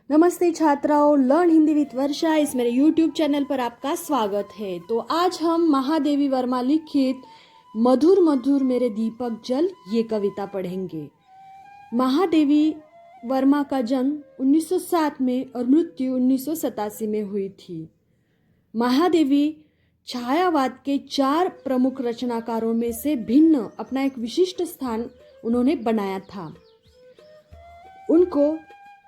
नमस्ते छात्राओं, learn Hindi with वर्षा इस मेरे YouTube चैनल पर आपका स्वागत है। तो आज हम महादेवी वर्मा लिखित मधुर मधुर मेरे दीपक जल ये कविता पढ़ेंगे। महादेवी वर्मा का जन्म 1907 में और मृत्यु 1987 में हुई थी। महादेवी छायावाद के 4 प्रमुख रचनाकारों में से भिन्न अपना एक विशिष्ट स्थान उन्होंने बनाया था। उनको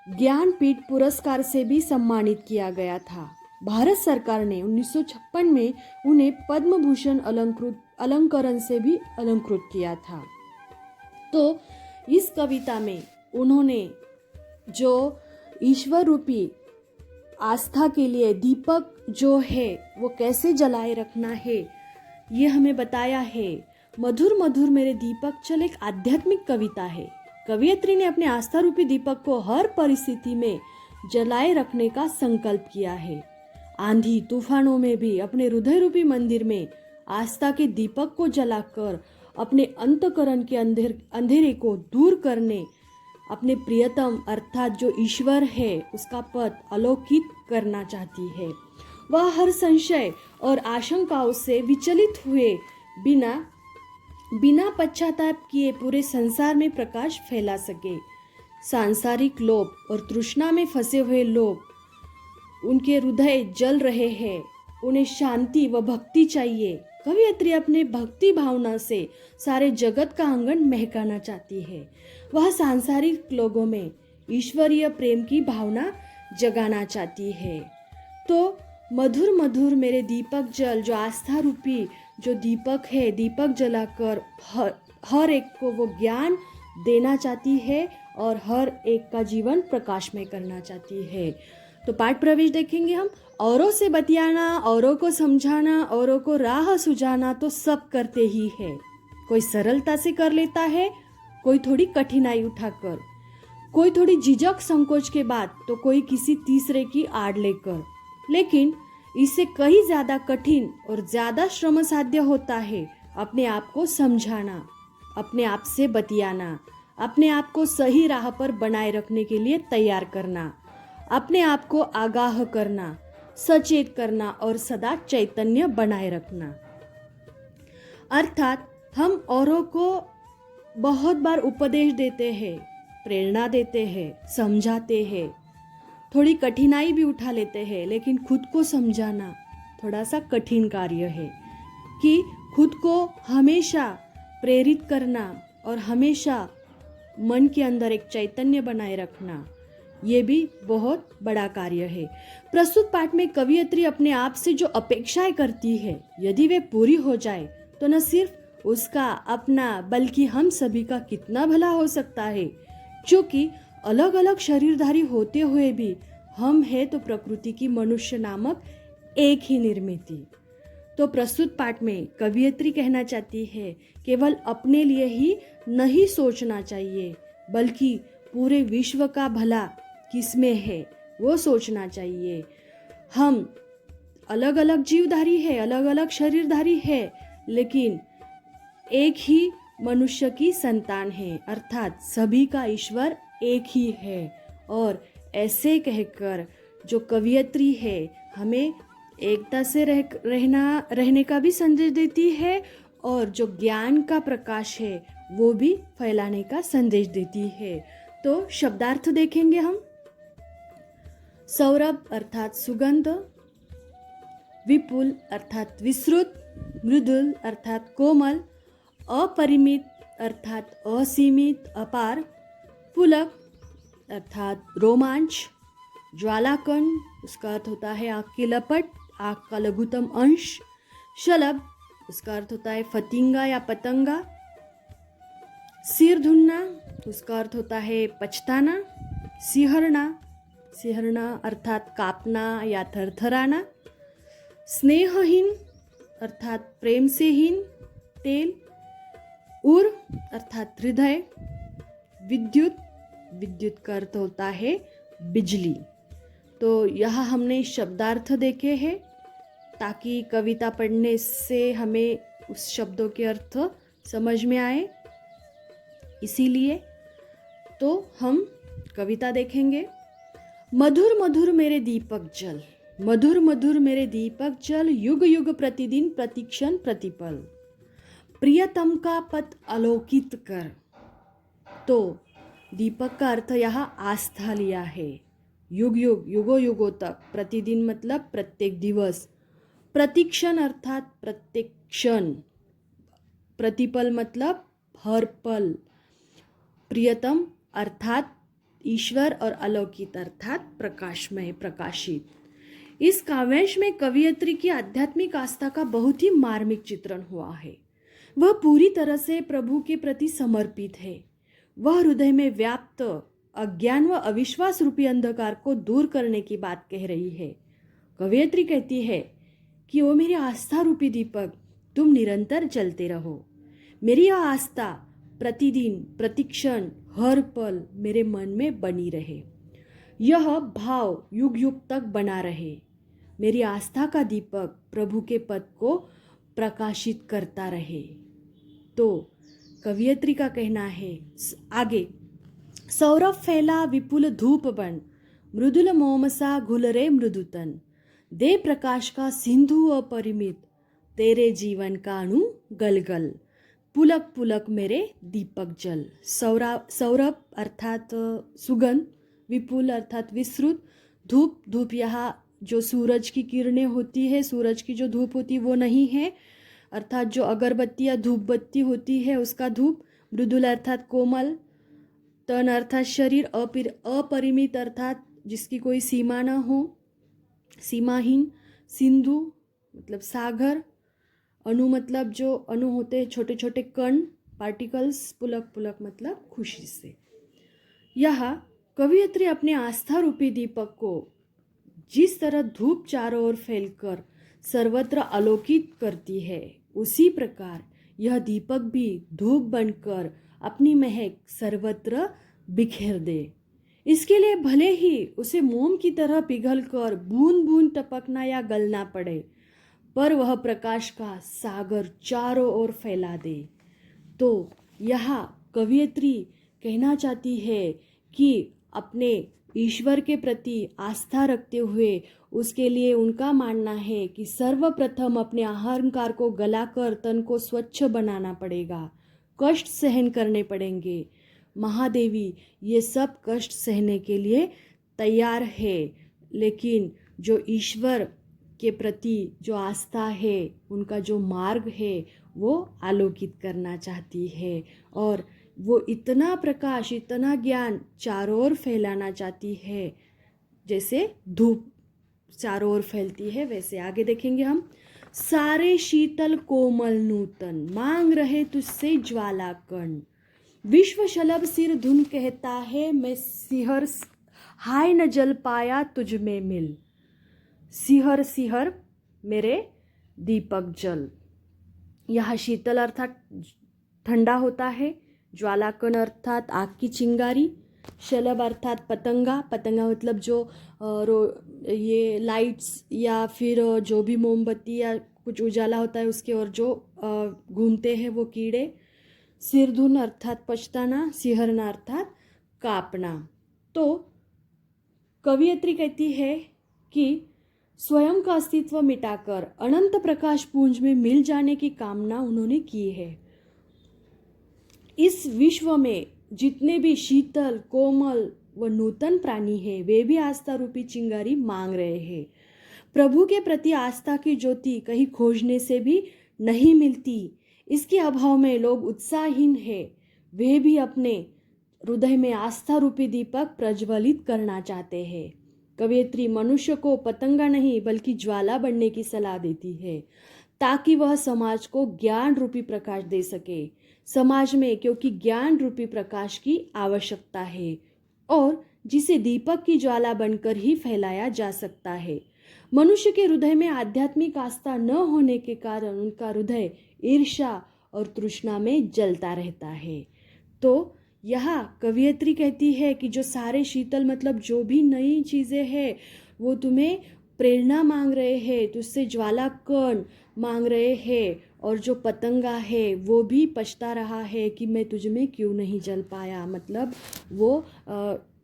ज्ञानपीठ पुरस्कार से भी सम्मानित किया गया था। भारत सरकार ने 1956 में उन्हें पद्म भूषण अलंकरण से भी अलंकृत किया था। तो इस कविता में उन्होंने जो ईश्वर रूपी आस्था के लिए दीपक जो है वो कैसे जलाए रखना है ये हमें बताया है। मधुर मधुर मेरे दीपक जल एक आध्यात्मिक कविता है। कवियत्री ने अपने आस्था रूपी दीपक को हर परिस्थिति में जलाए रखने का संकल्प किया है। आंधी तूफानों में भी अपने हृदय रूपी मंदिर में आस्था के दीपक को जलाकर अपने अंतःकरण के अंधेरे को दूर करने, अपने प्रियतम अर्थात जो ईश्वर है उसका पद अलौकिक करना चाहती है। वह हर संशय और आशंकाओं से विचलित हुए बिना पश्चाताप किए पूरे संसार में प्रकाश फैला सके। सांसारिक लोभ और तृष्णा में फंसे हुए लोग, उनके हृदय जल रहे हैं, उन्हें शांति व भक्ति चाहिए। कवियत्री अपने भक्ति भावना से सारे जगत का आंगन महकाना चाहती है। वह सांसारिक लोगों में ईश्वरीय प्रेम की भावना जगाना चाहती है। तो मधुर मधुर मेरे दीपक जल, जो आस्था रूपी जो दीपक है, दीपक जलाकर हर एक को वो ज्ञान देना चाहती है और हर एक का जीवन प्रकाशमय करना चाहती है। तो पाठ प्रवेश देखेंगे हम। औरों से बतियाना, औरों को समझाना, औरों को राह सुझाना तो सब करते ही है। कोई सरलता से कर लेता है, कोई थोड़ी कठिनाई उठाकर, कोई थोड़ी झिझक संकोच के बाद, तो कोई किसी तीसरे की आड़ लेकर। लेकिन इससे कहीं ज्यादा कठिन और ज्यादा श्रम साध्य होता है अपने आप को समझाना, अपने आप से बतियाना, अपने आप को सही राह पर बनाए रखने के लिए तैयार करना, अपने आप को आगाह करना, सचेत करना और सदा चैतन्य बनाए रखना। अर्थात हम औरों को बहुत बार उपदेश देते हैं, प्रेरणा देते हैं, समझाते हैं, थोड़ी कठिनाई भी उठा लेते हैं, लेकिन खुद को समझाना थोड़ा सा कठिन कार्य है कि खुद को हमेशा प्रेरित करना और हमेशा मन के अंदर एक चैतन्य बनाए रखना, ये भी बहुत बड़ा कार्य है। प्रस्तुत पाठ में कवियत्री अपने आप से जो अपेक्षाएं करती है, यदि वे पूरी हो जाए तो न सिर्फ उसका अपना बल्कि हम सभी का कितना भला हो सकता है। क्योंकि अलग अलग शरीरधारी होते हुए भी हम हैं तो प्रकृति की मनुष्य नामक एक ही निर्मिति। तो प्रस्तुत पाठ में कवियत्री कहना चाहती है केवल अपने लिए ही नहीं सोचना चाहिए, बल्कि पूरे विश्व का भला किसमें है वो सोचना चाहिए। हम अलग अलग जीवधारी है, अलग अलग शरीरधारी है, लेकिन एक ही मनुष्य की संतान है, अर्थात सभी का ईश्वर एक ही है। और ऐसे कहकर जो कवियत्री है हमें एकता से रहने का भी संदेश देती है और जो ज्ञान का प्रकाश है वो भी फैलाने का संदेश देती है। तो शब्दार्थ देखेंगे हम। सौरभ अर्थात सुगंध, विपुल अर्थात विस्तृत, मृदुल अर्थात कोमल, अपरिमित अर्थात असीमित अपार, पुलक अर्थात रोमांच, ज्वालाकण उसका अर्थ होता है आग की लपट, आग का लघुतम अंश, शलभ उसका अर्थ होता है फतिंगा या पतंगा, सिर धुनना उसका अर्थ होता है पछताना, सिहरना अर्थात कांपना या थरथराना, स्नेहहीन अर्थात प्रेम से हीन, तेल, उर अर्थात हृदय, विद्युत का अर्थ होता है बिजली। तो यह हमने शब्दार्थ देखे हैं ताकि कविता पढ़ने से हमें उस शब्दों के अर्थ समझ में आए। इसीलिए तो हम कविता देखेंगे। मधुर मधुर मेरे दीपक जल, मधुर मधुर मेरे दीपक जल, युग युग प्रतिदिन प्रतिक्षण प्रतिपल, प्रियतम का पथ अलौकित कर। तो दीपक का अर्थ यहाँ आस्था लिया है। युग युग, युगो युगों तक, प्रतिदिन मतलब प्रत्येक दिवस, प्रतिक्षण अर्थात प्रत्येक क्षण, प्रतिपल मतलब हर पल, प्रियतम अर्थात ईश्वर और अलौकिक अर्थात प्रकाशमय, प्रकाशित। इस काव्यांश में कवियत्री की आध्यात्मिक आस्था का बहुत ही मार्मिक चित्रण हुआ है। वह पूरी तरह से प्रभु के प्रति समर्पित है। वह हृदय में व्याप्त अज्ञान व अविश्वास रूपी अंधकार को दूर करने की बात कह रही है। कवियत्री कहती है कि ओ मेरी आस्था रूपी दीपक, तुम निरंतर जलते रहो। मेरी यह आस्था प्रतिदिन प्रतिक्षण हर पल मेरे मन में बनी रहे। यह भाव युग युग तक बना रहे। मेरी आस्था का दीपक प्रभु के पद को प्रकाशित करता रहे। तो कवियत्री का कहना है आगे, सौरभ फैला विपुल धूप बन, मृदुल मोमसा घुलरे मृदुतन, दे प्रकाश का सिंधु अपरिमित, तेरे जीवन का अणु गलगल, पुलक पुलक मेरे दीपक जल। सौरभ अर्थात सुगंध, विपुल अर्थात विस्तृत, धूप, धूप यहाँ जो सूरज की किरणें होती है, सूरज की जो धूप होती है वो नहीं है, अर्थात जो अगरबत्ती या धूप बत्ती होती है उसका धूप। मृदुल अर्थात कोमल, तन अर्थात शरीर, अपरिमित अर्थात जिसकी कोई सीमा न हो, सीमाहीन, सिंधु मतलब सागर, अणु मतलब जो अणु होते हैं छोटे छोटे कण, पार्टिकल्स, पुलक पुलक मतलब खुशी से। यहाँ कवियत्री अपने आस्था रूपी दीपक को जिस तरह धूप चारों ओर फैलकर सर्वत्र आलोकित करती है, उसी प्रकार यह दीपक भी धूप बनकर अपनी महक सर्वत्र बिखेर दे। इसके लिए भले ही उसे मोम की तरह पिघलकर बूंद बूंद टपकना या गलना पड़े, पर वह प्रकाश का सागर चारों ओर फैला दे। तो यहाँ कवियत्री कहना चाहती है कि अपने ईश्वर के प्रति आस्था रखते हुए उसके लिए उनका मानना है कि सर्वप्रथम अपने अहंकार को गलाकर तन को स्वच्छ बनाना पड़ेगा, कष्ट सहन करने पड़ेंगे। महादेवी ये सब कष्ट सहने के लिए तैयार है, लेकिन जो ईश्वर के प्रति जो आस्था है, उनका जो मार्ग है वो आलोकित करना चाहती है, और वो इतना प्रकाश, इतना ज्ञान चारों ओर फैलाना चाहती है जैसे धूप चारों ओर फैलती है वैसे। आगे देखेंगे हम, सारे शीतल कोमल नूतन, मांग रहे तुझसे ज्वाला कण, विश्व शलभ सिर धुन कहता है, मैं सिहर हाय न जल पाया तुझ में मिल, सिहर सिहर मेरे दीपक जल। यह शीतल अर्थात ठंडा होता है, ज्वालाकण अर्थात आग की चिंगारी, शलभ अर्थात पतंगा, पतंगा मतलब जो ये लाइट्स या फिर जो भी मोमबत्ती या कुछ उजाला होता है उसके और जो घूमते हैं वो कीड़े, सिरधुन अर्थात पछताना, सिहरना अर्थात कांपना। तो कवियत्री कहती है कि स्वयं का अस्तित्व मिटाकर अनंत प्रकाश पुंज में मिल जाने की कामना उन्होंने की है। इस विश्व में जितने भी शीतल, कोमल व नूतन प्राणी हैं, वे भी आस्था रूपी चिंगारी मांग रहे हैं। प्रभु के प्रति आस्था की ज्योति कहीं खोजने से भी नहीं मिलती। इसके अभाव में लोग उत्साहहीन हैं। वे भी अपने हृदय में आस्था रूपी दीपक प्रज्वलित करना चाहते हैं। कवियत्री मनुष्य को पतंगा नहीं बल्कि ज्वाला बनने की सलाह देती है, ताकि वह समाज को ज्ञान रूपी प्रकाश दे सके। समाज में क्योंकि ज्ञान रूपी प्रकाश की आवश्यकता है और जिसे दीपक की ज्वाला बनकर ही फैलाया जा सकता है। मनुष्य के हृदय में आध्यात्मिक आस्था न होने के कारण उनका हृदय ईर्ष्या और तृष्णा में जलता रहता है। तो यहाँ कवियत्री कहती है कि जो सारे शीतल मतलब जो भी नई चीज़ें हैं वो तुम्हें प्रेरणा मांग रहे हैं, तुझसे ज्वाला कण मांग रहे हैं, और जो पतंगा है वो भी पछता रहा है कि मैं तुझ में क्यों नहीं जल पाया। मतलब वो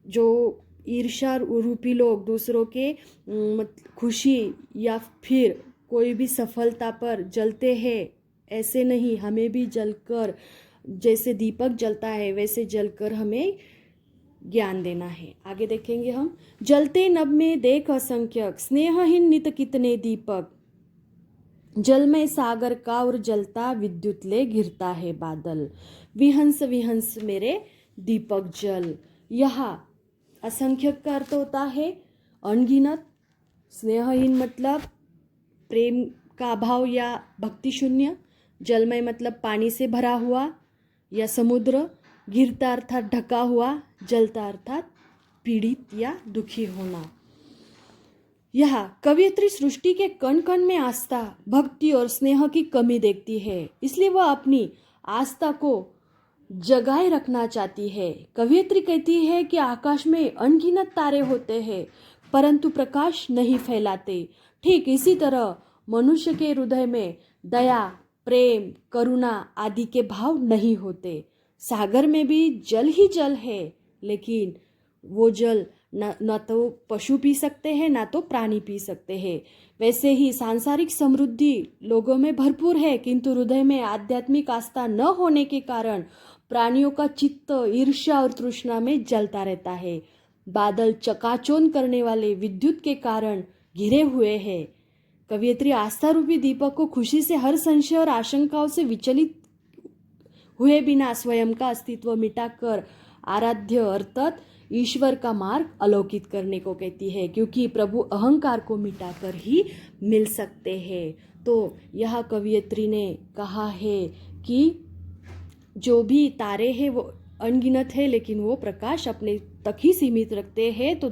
जो ईर्ष्या रूपी लोग दूसरों के खुशी या फिर कोई भी सफलता पर जलते हैं, ऐसे नहीं, हमें भी जलकर, जैसे दीपक जलता है वैसे जलकर हमें ज्ञान देना है। आगे देखेंगे हम। जलते नभ में देख असंख्यक, स्नेहहीन नित कितने दीपक, जल में सागर का और जलता विद्युत ले घिरता है बादल, विहंस विहंस मेरे दीपक जल। यहाँ असंख्यक का अर्थ होता है अनगिनत, स्नेहहीन मतलब प्रेम का अभाव या भक्ति शून्य, जलमय मतलब पानी से भरा हुआ या समुद्र, घिरता अर्थात ढका हुआ, जलता अर्थात पीड़ित या दुखी होना। यह कवियत्री सृष्टि के कण कण में आस्था, भक्ति और स्नेह की कमी देखती है, इसलिए वह अपनी आस्था को जगाए रखना चाहती है। कवियत्री कहती है कि आकाश में अनगिनत तारे होते हैं परंतु प्रकाश नहीं फैलाते। ठीक इसी तरह मनुष्य के हृदय में दया, प्रेम, करुणा आदि के भाव नहीं होते। सागर में भी जल ही जल है, लेकिन वो जल न तो पशु पी सकते हैं ना तो प्राणी पी सकते हैं। वैसे ही सांसारिक समृद्धि लोगों में भरपूर है, किंतु हृदय में आध्यात्मिक आस्था न होने के कारण प्राणियों का चित्त ईर्ष्या और तृष्णा में जलता रहता है। बादल चकाचौंध करने वाले विद्युत के कारण घिरे हुए हैं। कवियत्री आस्था रूपी दीपक को खुशी से हर संशय और आशंकाओं से विचलित हुए बिना स्वयं का अस्तित्व मिटाकर आराध्य अर्थात ईश्वर का मार्ग अलौकित करने को कहती है, क्योंकि प्रभु अहंकार को मिटाकर ही मिल सकते हैं। तो यह कवियत्री ने कहा है कि जो भी तारे हैं वो अनगिनत है, लेकिन वो प्रकाश अपने तक ही सीमित रखते हैं। तो